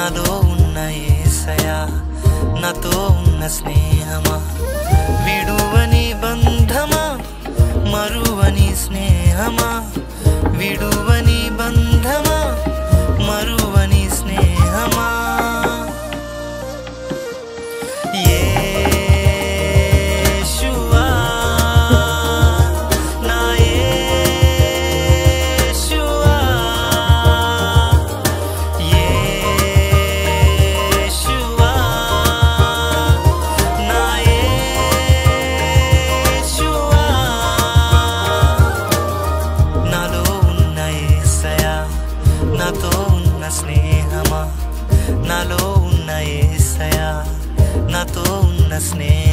నాలో ఉన్న యేసయ్యా నాతో ఉన్న స్నేహమా విడువని బంధమా మరువని స్నేహమా విడువని బంధమా మరువని స్నేహమా నాతో ఉన్న స్నేహమా నాలో ఉన్న యేసయ్యా నాతో ఉన్న స్నేహం